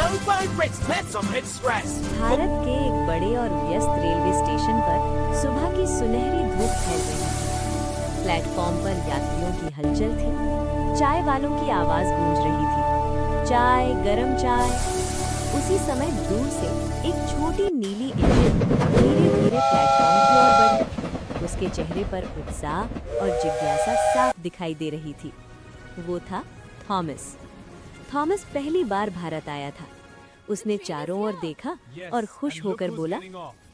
भारत के एक बड़े और व्यस्त रेलवे स्टेशन पर सुबह की सुनहरी धूप फैल रही थी। प्लेटफॉर्म पर यात्रियों की हलचल थी। चाय वालों की आवाज गूंज रही थी, चाय, गरम चाय। उसी समय दूर से एक छोटी नीली इंजन धीरे-धीरे प्लेटफॉर्म की ओर बढ़ी। उसके चेहरे पर उत्साह और जिज्ञासा साफ दिखाई दे रही थी। वो था थॉमस। थॉमस पहली बार भारत आया था। उसने चारों ओर देखा और खुश होकर बोला,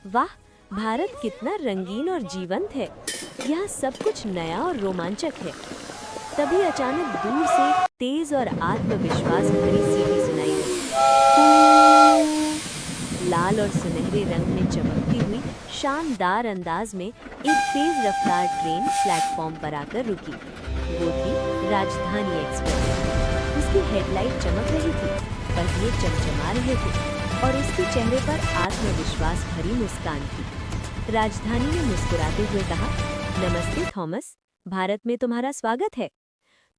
वाह, भारत कितना रंगीन और जीवंत है। यहाँ सब कुछ नया और रोमांचक है। तभी अचानक दूर से तेज और आत्मविश्वास भरी सीटी सुनाई दी। लाल और सुनहरे रंग में चमकती हुई शानदार अंदाज में एक तेज रफ्तार ट्रेन प्लेटफॉर्म पर आकर रुकी। वो थी राजधानी एक्सप्रेस। उसकी हेडलाइट चमक रही थी, पहिए चमचमा रहे थे और उसके चेहरे पर आत्मविश्वास भरी मुस्कान थी। राजधानी ने मुस्कुराते हुए कहा, नमस्ते थॉमस, भारत में तुम्हारा स्वागत है।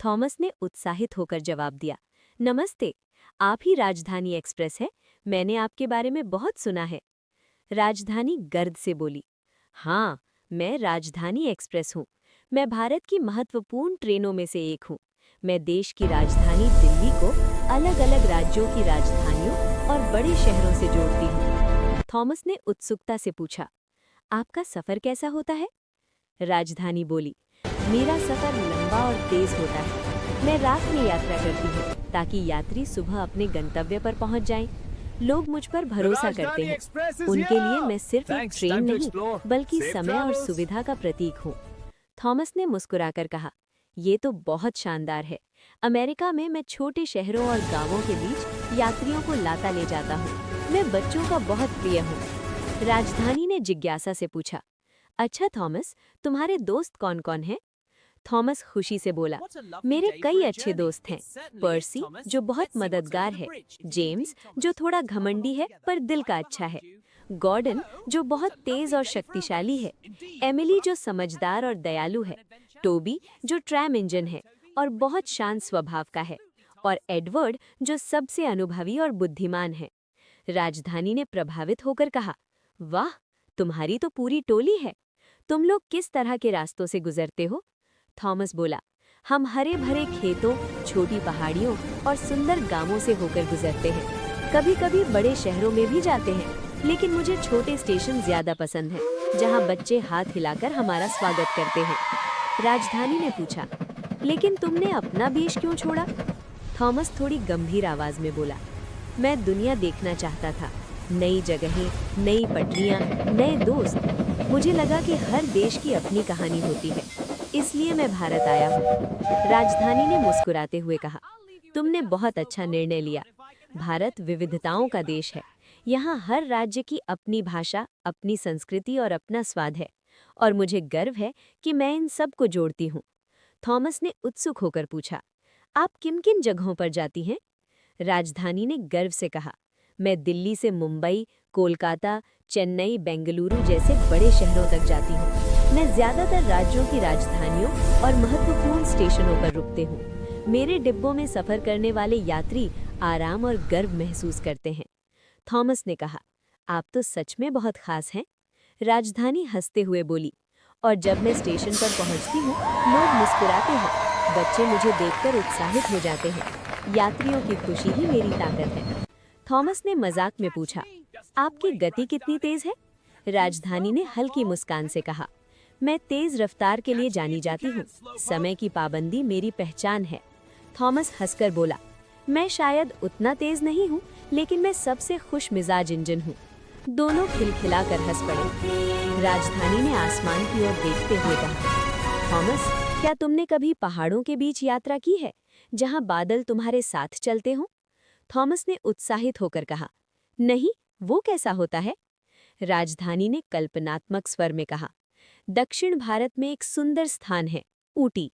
थॉमस ने उत्साहित होकर जवाब दिया, नमस्ते, आप ही राजधानी एक्सप्रेस है। मैंने आपके बारे में बहुत सुना है। राजधानी गर्व से बोली, हाँ, मैं राजधानी एक्सप्रेस हूँ। मैं भारत की महत्वपूर्ण ट्रेनों में से एक हूँ। मैं देश की राजधानी दिल्ली को अलग अलग राज्यों की राजधानियों और बड़े शहरों से जोड़ती हूँ। थॉमस ने उत्सुकता से पूछा, आपका सफ़र कैसा होता है? राजधानी बोली, मेरा सफ़र लंबा और तेज होता है। मैं रात में यात्रा करती हूँ ताकि यात्री सुबह अपने गंतव्य पर पहुँच जाएं। लोग मुझ पर भरोसा करते हैं। उनके लिए मैं सिर्फ एक ट्रेन नहीं, बल्कि समय और सुविधा का प्रतीक हूँ। थॉमस ने मुस्कुराकर कहा, ये तो बहुत शानदार है। अमेरिका में मैं छोटे शहरों और गांवों के बीच यात्रियों को लाता ले जाता हूँ। मैं बच्चों का बहुत प्रिय हूँ। राजधानी ने जिज्ञासा से पूछा, अच्छा थॉमस, तुम्हारे दोस्त कौन कौन हैं? थॉमस खुशी से बोला, मेरे कई अच्छे दोस्त हैं। पर्सी, जो बहुत मददगार है। जेम्स, जो थोड़ा घमंडी है पर दिल का अच्छा है। गॉर्डन, जो बहुत तेज और शक्तिशाली है। एमिली, जो समझदार और दयालु है। टोबी, जो ट्रैम इंजन है और बहुत शांत स्वभाव का है। और एडवर्ड, जो सबसे अनुभवी और बुद्धिमान है। राजधानी ने प्रभावित होकर कहा, वाह, तुम्हारी तो पूरी टोली है। तुम लोग किस तरह के रास्तों से गुजरते हो? थॉमस बोला, हम हरे भरे खेतों, छोटी पहाड़ियों और सुंदर गांवों से होकर गुजरते हैं। कभी कभी बड़े शहरों में भी जाते हैं, लेकिन मुझे छोटे स्टेशन ज्यादा पसंद हैं, जहां बच्चे हाथ हिलाकर हमारा स्वागत करते हैं। राजधानी ने पूछा, लेकिन तुमने अपना देश क्यों छोड़ा? थॉमस थोड़ी गंभीर आवाज में बोला, मैं दुनिया देखना चाहता था। नई जगहें, नई पटरियां, नए दोस्त। मुझे लगा कि हर देश की अपनी कहानी होती है, इसलिए मैं भारत आया हूँ। राजधानी ने मुस्कुराते हुए कहा, तुमने बहुत अच्छा निर्णय लिया। भारत विविधताओं का देश है। यहाँ हर राज्य की अपनी भाषा, अपनी संस्कृति और अपना स्वाद है, और मुझे गर्व है कि मैं इन सब को जोड़ती हूँ। थॉमस ने उत्सुक होकर पूछा, आप किन किन जगहों पर जाती हैं? राजधानी ने गर्व से कहा, मैं दिल्ली से मुंबई, कोलकाता, चेन्नई, बेंगलुरु जैसे बड़े शहरों तक जाती हूँ। मैं ज्यादातर राज्यों की राजधानियों और महत्वपूर्ण स्टेशनों पर रुकते हूँ। मेरे डिब्बों में सफर करने वाले यात्री आराम और गर्व महसूस करते हैं। थॉमस ने कहा, आप तो सच में बहुत खास हैं। राजधानी हंसते हुए बोली, और जब मैं स्टेशन पर पहुँचती हूँ, लोग मुस्कुराते हैं। बच्चे मुझे देखकर उत्साहित हो जाते हैं। यात्रियों की खुशी ही मेरी ताकत है। थॉमस ने मजाक में पूछा, आपकी गति कितनी तेज है? राजधानी ने हल्की मुस्कान से कहा, मैं तेज रफ्तार के लिए जानी जाती हूँ। समय की पाबंदी मेरी पहचान है। थॉमस हंसकर बोला, मैं शायद उतना तेज नहीं हूँ, लेकिन मैं सबसे खुश मिजाज इंजन हूँ। दोनों खिलखिलाकर हंस पड़े। राजधानी ने आसमान की ओर देखते हुए कहा, थॉमस, क्या तुमने कभी पहाड़ों के बीच यात्रा की है, जहाँ बादल तुम्हारे साथ चलते हों? थॉमस ने उत्साहित होकर कहा, नहीं, वो कैसा होता है? राजधानी ने कल्पनात्मक स्वर में कहा, दक्षिण भारत में एक सुंदर स्थान है, ऊटी।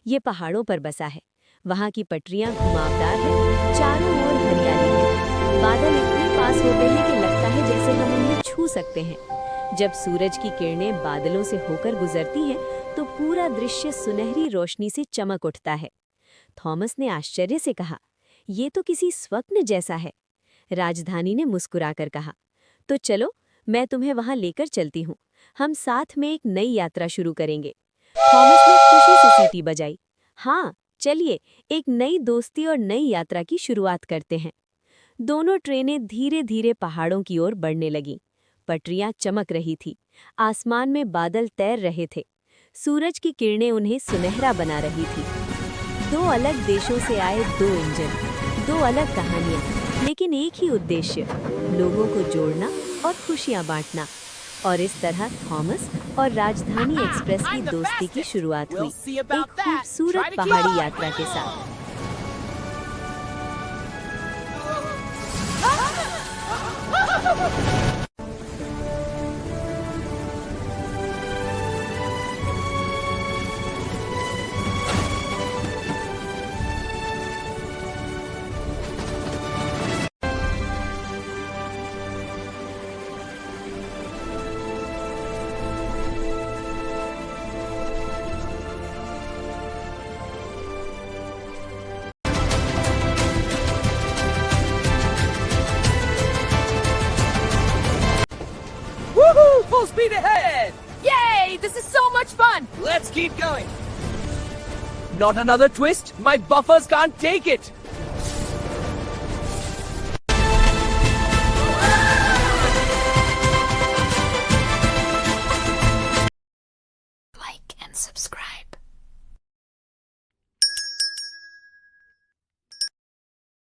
ये पहाड़ों पर बसा है। वहाँ की पटरियां घुमावदार हैं, चारों ओर हरियाली है। बादल इतने पास होते हैं कि लगता है जैसे हम उन्हें छू सकते हैं। जब सूरज की किरणें बादलों से होकर गुजरती हैं, तो पूरा दृश्य सुनहरी रोशनी से चमक उठता है। थॉमस ने आश्चर्य से कहा, ये तो किसी स्वप्न जैसा है। राजधानी ने मुस्कुराकर कहा, तो चलो, मैं तुम्हें वहां लेकर चलती हूँ। हम साथ में एक नई यात्रा शुरू करेंगे। थॉमस ने खुशी से सीटी बजाई। हाँ, चलिए, एक नई दोस्ती और नई यात्रा की शुरुआत करते हैं। दोनों ट्रेनें धीरे धीरे पहाड़ों की ओर बढ़ने लगीं। पटरियां चमक रही थी, आसमान में बादल तैर रहे थे, सूरज की किरणें उन्हें सुनहरा बना रही थी। दो अलग देशों से आए दो इंजन, दो अलग कहानियां, लेकिन एक ही उद्देश्य, लोगों को जोड़ना और खुशियां बांटना। और इस तरह थॉमस और राजधानी एक्सप्रेस की दोस्ती की शुरुआत हुई, एक खूबसूरत पहाड़ी यात्रा के साथ। Woohoo! Full speed ahead! Yay! This is so much fun! Let's keep going! Not another twist? My buffers can't take it!